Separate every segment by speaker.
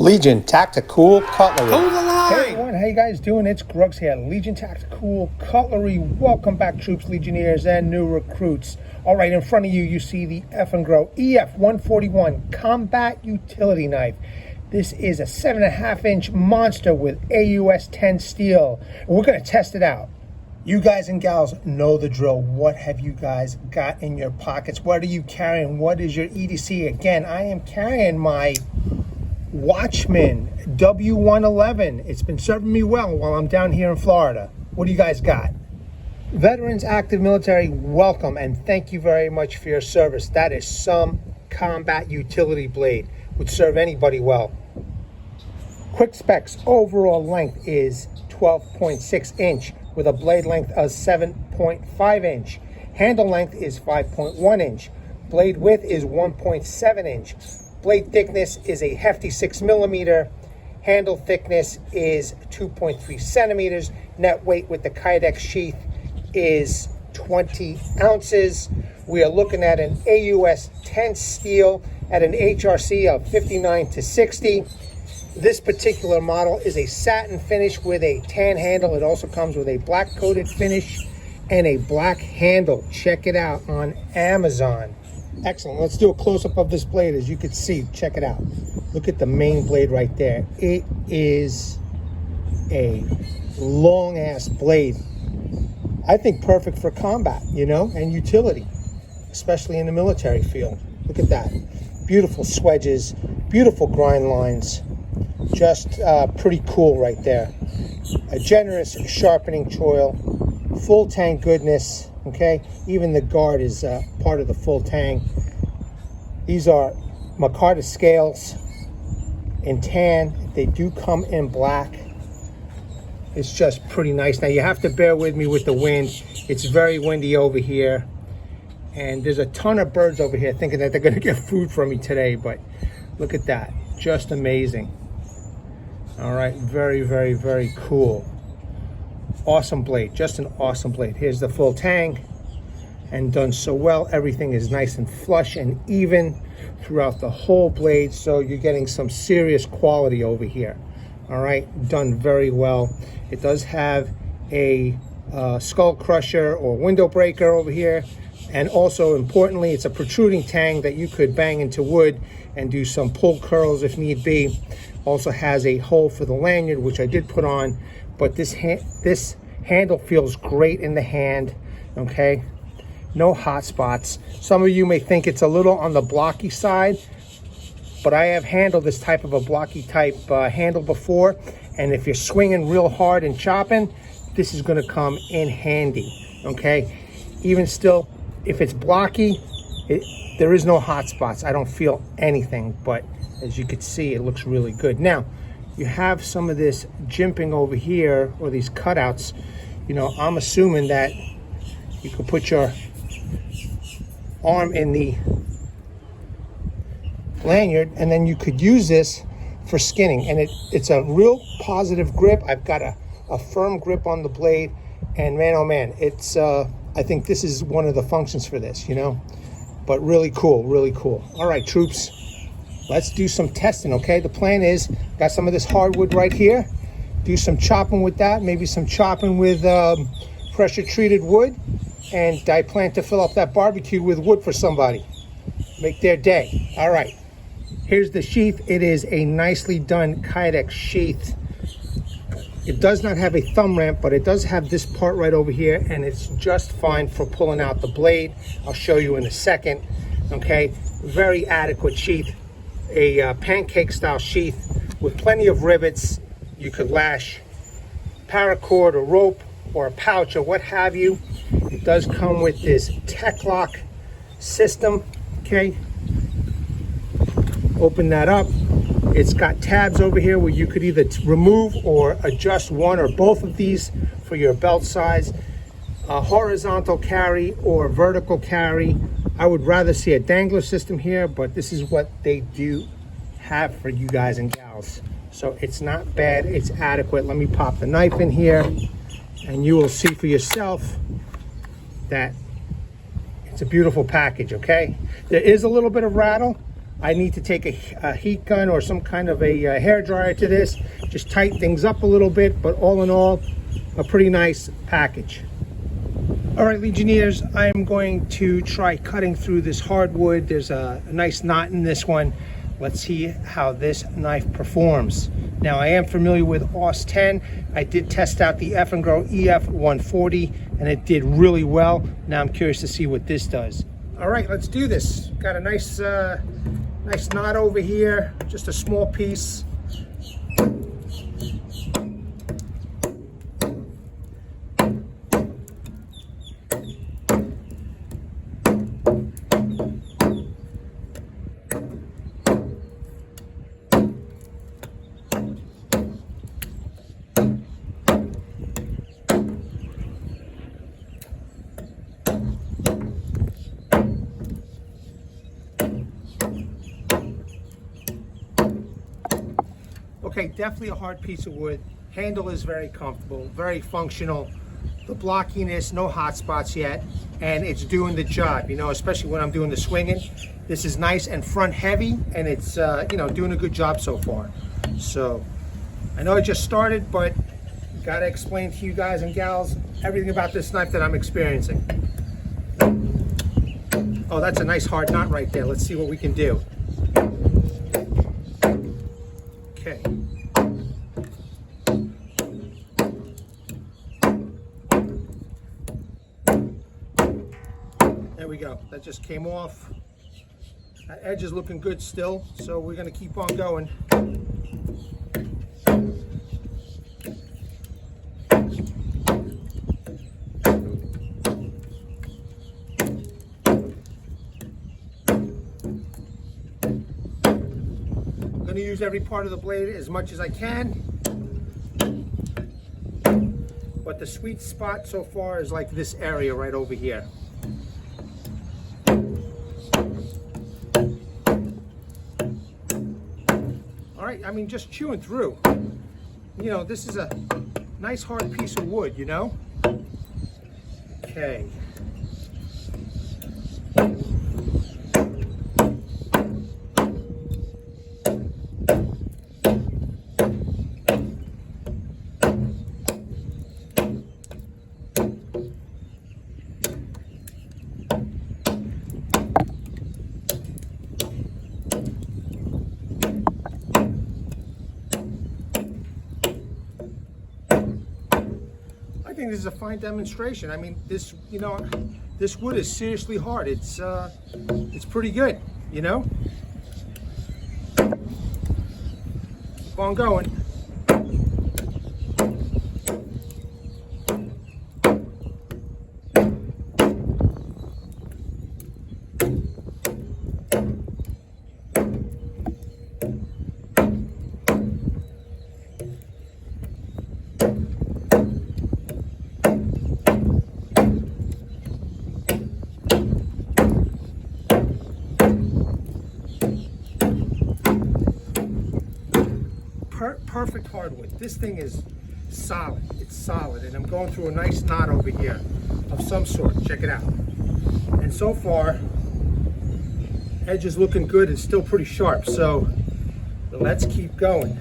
Speaker 1: Legion Tactical Cutlery.
Speaker 2: Hold the line!
Speaker 3: Hey everyone, how you guys doing? It's Grugs here, Legion Tactical Cutlery. Welcome back, troops, legionnaires, and new recruits. All right, in front of you, you see the Eafengrow EF-141 Combat Utility Knife. This is a 7.5-inch monster with AUS10 steel. We're going to test it out. You guys and gals know the drill. What have you guys got in your pockets? What are you carrying? What is your EDC? Again, I am carrying my Watchman W111. It's been serving me well while I'm down here in Florida. What do you guys got? Veterans, active military, welcome and thank you very much for your service. That is some combat utility blade. Would serve anybody well. Quick specs, overall length is 12.6 inch with a blade length of 7.5 inch. Handle length is 5.1 inch. Blade width is 1.7 inch. Blade thickness is a hefty 6 millimeter. Handle thickness is 2.3 centimeters. Net weight with the Kydex sheath is 20 ounces. We are looking at an AUS10 steel at an HRC of 59 to 60. This particular model is a satin finish with a tan handle. It also comes with a black coated finish and a black handle. Check it out on Amazon. Excellent. Let's do a close-up of this blade. As you can see, check it out. Look at the main blade right there. It is a long-ass blade. I think perfect for combat, you know, and utility, especially in the military field. Look at that. Beautiful swedges, beautiful grind lines. Just pretty cool right there. A generous sharpening choil, full tang goodness. Okay, even the guard is part of the full tang. These are micarta scales in tan. They do come in black. It's just pretty nice. Now you have to bear with me with the wind. It's very windy over here. And there's a ton of birds over here thinking that they're gonna get food from me today, but look at that, just amazing. All right, very, very, very cool. Awesome blade, just an awesome blade. Here's the full tang, and done so well. Everything is nice and flush and even throughout the whole blade, so you're getting some serious quality over here. All right, done very well. It does have a skull crusher or window breaker over here, and also importantly, it's a protruding tang that you could bang into wood and do some pull curls if need be. Also has a hole for the lanyard, which I did put on. But this handle feels great in the hand, okay? No hot spots. Some of you may think it's a little on the blocky side, but I have handled this type of a blocky type handle before, and if you're swinging real hard and chopping, this is gonna come in handy, okay? Even still, if it's blocky, there is no hot spots. I don't feel anything, but as you can see, it looks really good. Now, you have some of this jimping over here, or these cutouts. You know, I'm assuming that you can put your arm in the lanyard and then you could use this for skinning. And it's a real positive grip. I've got a firm grip on the blade, and man, oh man, it's I think this is one of the functions for this, you know, but really cool, really cool. All right, troops. Let's do some testing, okay? The plan is, got some of this hardwood right here. Do some chopping with that, maybe some chopping with pressure treated wood. And I plan to fill up that barbecue with wood for somebody. Make their day. All right, here's the sheath. It is a nicely done Kydex sheath. It does not have a thumb ramp, but it does have this part right over here, and it's just fine for pulling out the blade. I'll show you in a second, okay? Very adequate sheath. A pancake style sheath with plenty of rivets. You could lash paracord or rope or a pouch or what have you. It does come with this tech lock system, okay? Open that up. It's got tabs over here where you could either remove or adjust one or both of these for your belt size. A horizontal carry or vertical carry. I would rather see a dangler system here, but this is what they do have for you guys and gals. So it's not bad, it's adequate. Let me pop the knife in here and you will see for yourself that it's a beautiful package, okay? There is a little bit of rattle, I need to take a heat gun or some kind of a hair dryer to this, just tighten things up a little bit, but all in all, a pretty nice package. All right, Legionnaires, I'm going to try cutting through this hardwood. There's a nice knot in this one. Let's see how this knife performs. Now, I am familiar with AUS10. I did test out the Eafengrow EF-140, and it did really well. Now I'm curious to see what this does. All right, let's do this. Got a nice knot over here, just a small piece. Okay, definitely a hard piece of wood. Handle is very comfortable, very functional. The blockiness, no hot spots yet, and it's doing the job, you know, especially when I'm doing the swinging. This is nice and front heavy, and it's, you know, doing a good job so far. So, I know I just started, but gotta explain to you guys and gals everything about this knife that I'm experiencing. Oh, that's a nice hard knot right there. Let's see what we can do. Okay. There we go. That just came off. That edge is looking good still, so we're going to keep on going. I'm going to use every part of the blade as much as I can, but the sweet spot so far is like this area right over here. All right, I mean, just chewing through. You know, this is a nice hard piece of wood, you know? Okay. I think this is a fine demonstration. I mean, this, you know, this wood is seriously hard. It's pretty good, you know? Keep on going. Perfect hardwood. This thing is solid. It's solid, and I'm going through a nice knot over here of some sort. Check it out. And so far, edge is looking good. It's still pretty sharp. So let's keep going.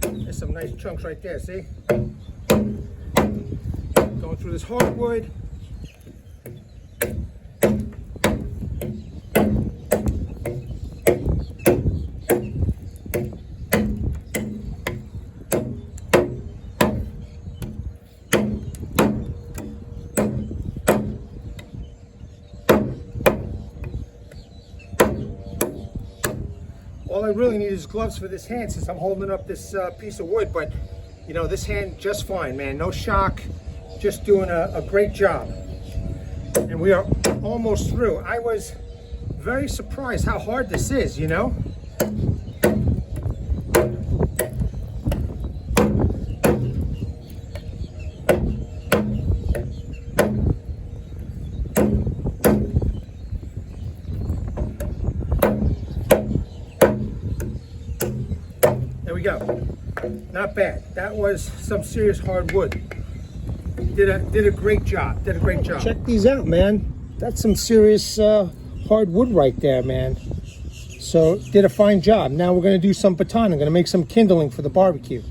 Speaker 3: There's some nice chunks right there. See? Going through this hardwood. All I really need is gloves for this hand since I'm holding up this piece of wood, but you know, this hand just fine, man. No shock, just doing a great job. And we are almost through. I was very surprised how hard this is, you know? There we go. Not bad. That was some serious hard wood. Did a great job. Did a great job. Check these out, man. That's some serious hard wood right there, man. So did a fine job. Now we're going to do some baton. I'm going to make some kindling for the barbecue.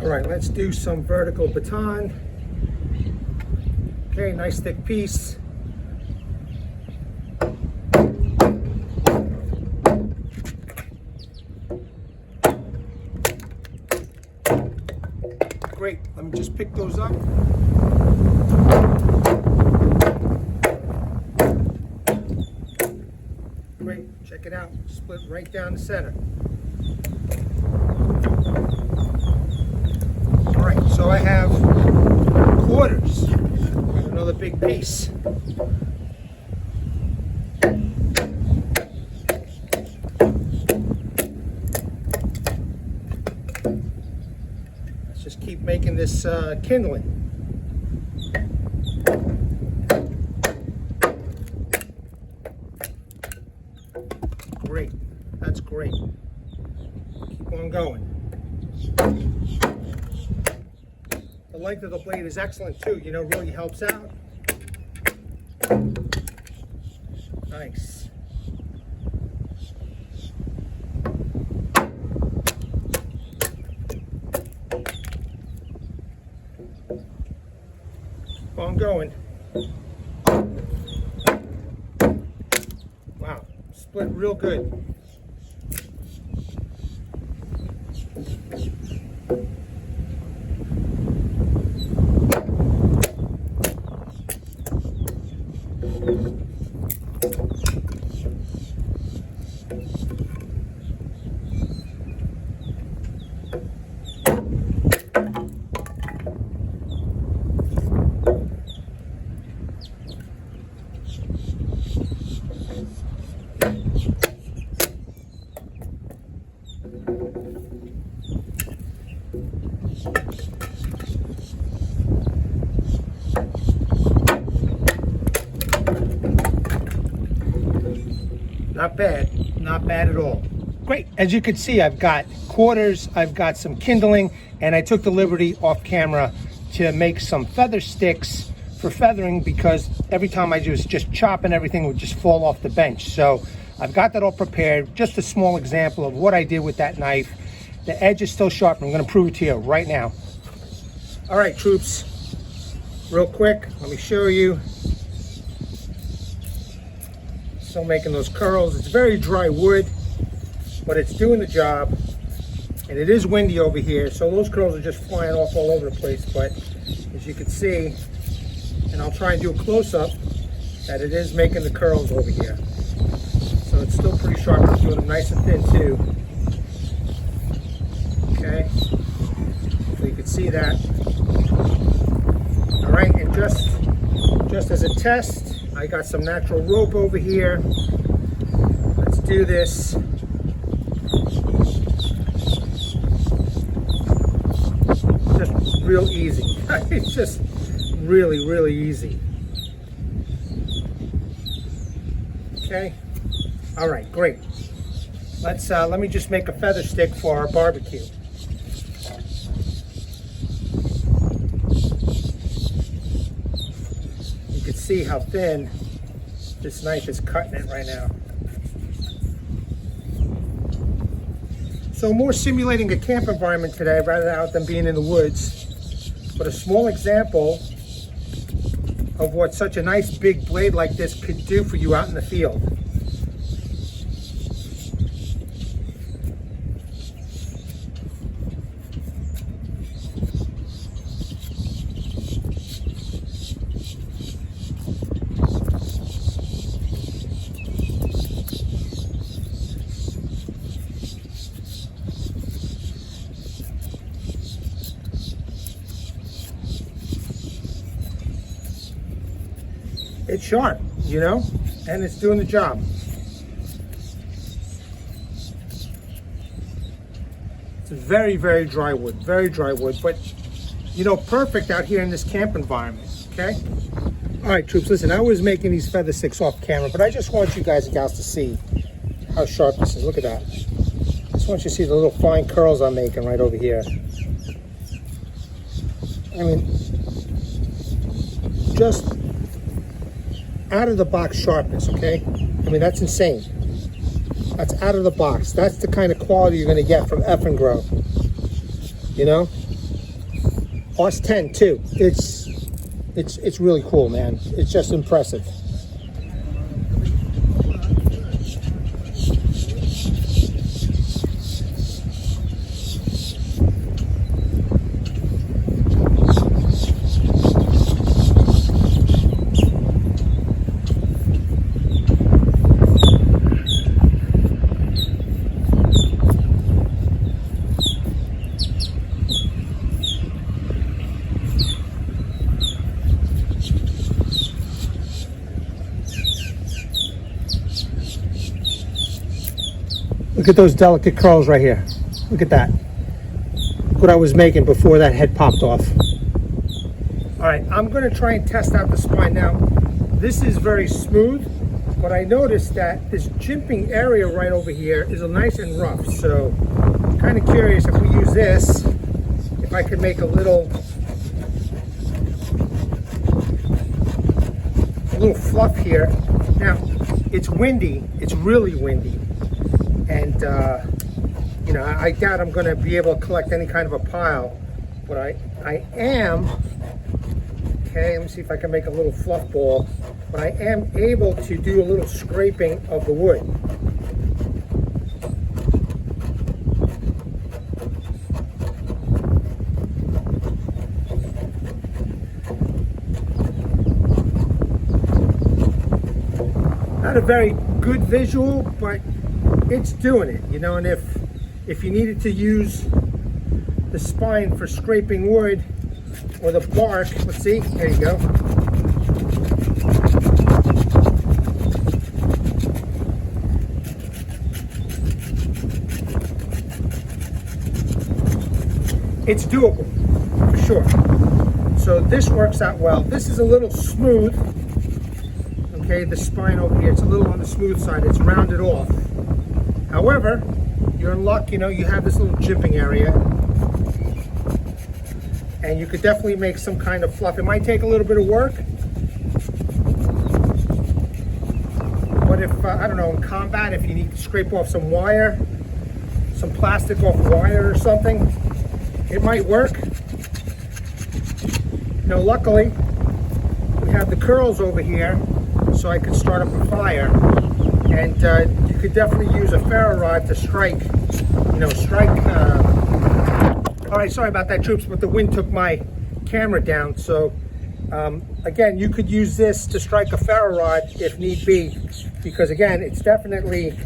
Speaker 3: All right, let's do some vertical baton. Okay, nice thick piece. Great, let me just pick those up. Great, check it out, split right down the center. All right, so I have quarters, another big piece. Just keep making this kindling. Great, that's great. Keep on going. The length of the blade is excellent too, you know, really helps out. Nice. On going. Wow, split real good. Not bad at all. Great, as you can see, I've got quarters, I've got some kindling, and I took the liberty off camera to make some feather sticks for feathering because every time I was just chopping, everything would just fall off the bench. So I've got that all prepared. Just a small example of what I did with that knife. The edge is still sharp, and I'm gonna prove it to you right now. All right, troops, real quick, let me show you. Still making those curls. It's very dry wood, but it's doing the job. And it is windy over here, so those curls are just flying off all over the place. But as you can see, and I'll try and do a close-up, that it is making the curls over here. So it's still pretty sharp. It's doing them nice and thin too. Okay, so you can see that. All right, and just as a test, I got some natural rope over here. Let's do this. Just real easy. It's just really, really easy. Okay. All right, great. Let me just make a feather stick for our barbecue. See how thin this knife is cutting it right now. So more simulating a camp environment today rather than being in the woods, but a small example of what such a nice big blade like this could do for you out in the field. It's sharp, you know, and it's doing the job. It's very, very dry wood, but you know, perfect out here in this camp environment, okay? All right, troops, listen, I was making these feather sticks off camera, but I just want you guys and gals to see how sharp this is. Look at that. I just want you to see the little fine curls I'm making right over here. I mean, just out of the box sharpness, okay? I mean, that's insane. That's out of the box. That's the kind of quality you're going to get from Eafengrow. You know? AUS10 too. It's really cool, man. It's just impressive. Look at those delicate curls right here. Look at that. Look what I was making before that head popped off. All right, I'm gonna try and test out the spine. Now, this is very smooth, but I noticed that this jimping area right over here is nice and rough. So I'm kind of curious if we use this, if I could make a little fluff here. Now, it's windy, it's really windy. And, you know, I doubt I'm going to be able to collect any kind of a pile, but I am, okay, let me see if I can make a little fluff ball, but I am able to do a little scraping of the wood. Not a very good visual, but it's doing it, you know. And if you needed to use the spine for scraping wood or the bark, let's see, there you go. It's doable, for sure. So this works out well. This is a little smooth, okay, the spine over here, it's a little on the smooth side, it's rounded off. However, you're in luck, you know, you have this little jimping area, and you could definitely make some kind of fluff. It might take a little bit of work, but if, I don't know, in combat, if you need to scrape off some wire, some plastic off wire or something, it might work. You know, luckily, we have the curls over here, so I could start up a fire. And you could definitely use a ferro rod to strike, you know, all right, sorry about that, troops, but the wind took my camera down. So again, you could use this to strike a ferro rod if need be, because again, it's definitely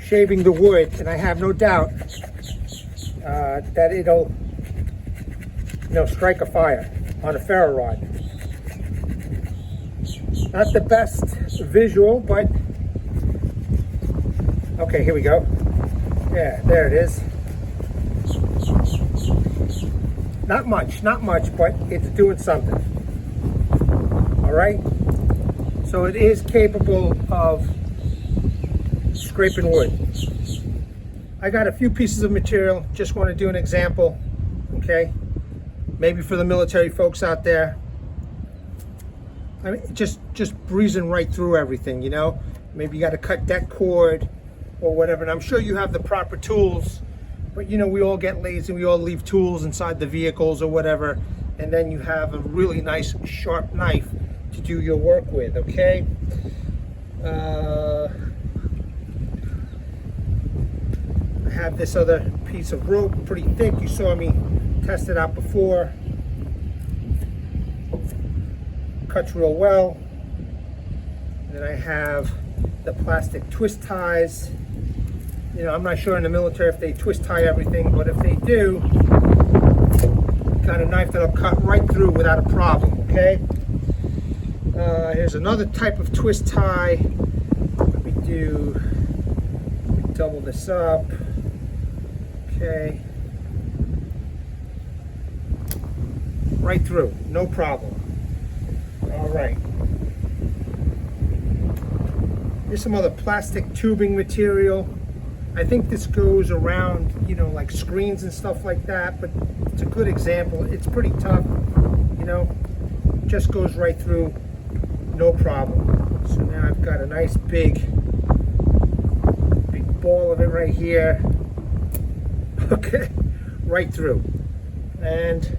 Speaker 3: shaving the wood, and I have no doubt that it'll, you know, strike a fire on a ferro rod. Not the best visual, but okay, here we go. Yeah, there it is. Not much, but it's doing something. All right. So it is capable of scraping wood. I got a few pieces of material. Just want to do an example. Okay. Maybe for the military folks out there. I mean, just breezing right through everything, you know. Maybe you got to cut deck cord or whatever, and I'm sure you have the proper tools, but you know, we all get lazy, we all leave tools inside the vehicles or whatever, and then you have a really nice sharp knife to do your work with, okay? I have this other piece of rope, pretty thick. You saw me test it out before. Cuts real well. And then I have the plastic twist ties. You know, I'm not sure in the military if they twist tie everything, but if they do, got a knife that'll cut right through without a problem, okay? Here's another type of twist tie. Let me double this up. Okay. Right through, no problem. All right. Here's some other plastic tubing material. I think this goes around, you know, like screens and stuff like that, but it's a good example. It's pretty tough, you know, just goes right through, no problem. So now I've got a nice big ball of it right here. Okay, right through. And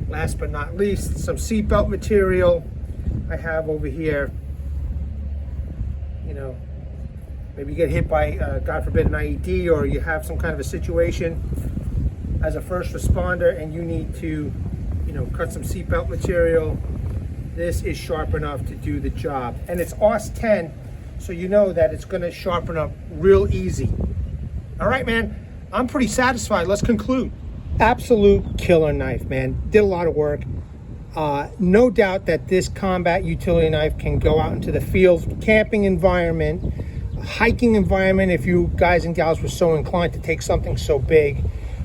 Speaker 3: last but not least, some seatbelt material I have over here. You know, maybe you get hit by, God forbid, an IED, or you have some kind of a situation as a first responder and you need to, you know, cut some seatbelt material. This is sharp enough to do the job. And it's AUS10, so you know that it's going to sharpen up real easy. All right, man, I'm pretty satisfied. Let's conclude. Absolute killer knife, man. Did a lot of work. No doubt that this combat utility knife can go out into the field, camping environment, hiking environment, if you guys and gals were so inclined to take something so big,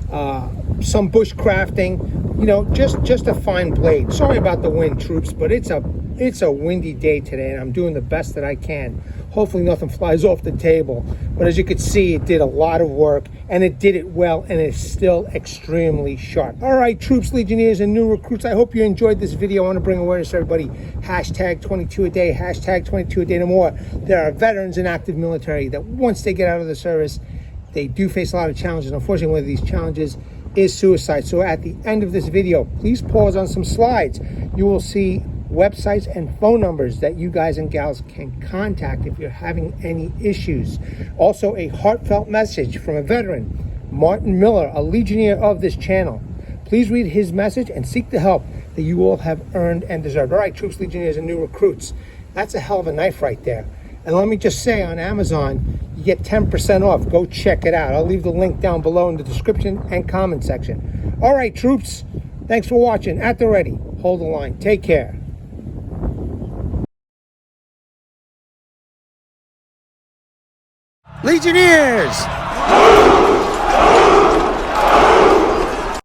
Speaker 3: some bushcrafting, you know, just a fine blade. Sorry about the wind, troops, but it's a windy day today, and I'm doing the best that I can. Hopefully nothing flies off the table, but as you can see, it did a lot of work, and it did it well, and it's still extremely sharp. All right, troops, legionnaires, and new recruits, I hope you enjoyed this video. I want to bring awareness to everybody. Hashtag 22 a day, hashtag 22 a day no more. There are veterans in active military that once they get out of the service, they do face a lot of challenges. Unfortunately, one of these challenges is suicide. So at the end of this video, please pause on some slides. You will see websites and phone numbers that you guys and gals can contact if you're having any issues. Also, a heartfelt message from a veteran, Martin Miller, a legionnaire of this channel. Please read his message and seek the help that you all have earned and deserved. All right, troops, legionnaires, and new recruits, that's a hell of a knife right there. And let me just say, on Amazon, you get 10% off. Go check it out. I'll leave the link down below in the description and comment section. All right, troops, thanks for watching. At the ready, hold the line. Take care.
Speaker 1: Legionnaires!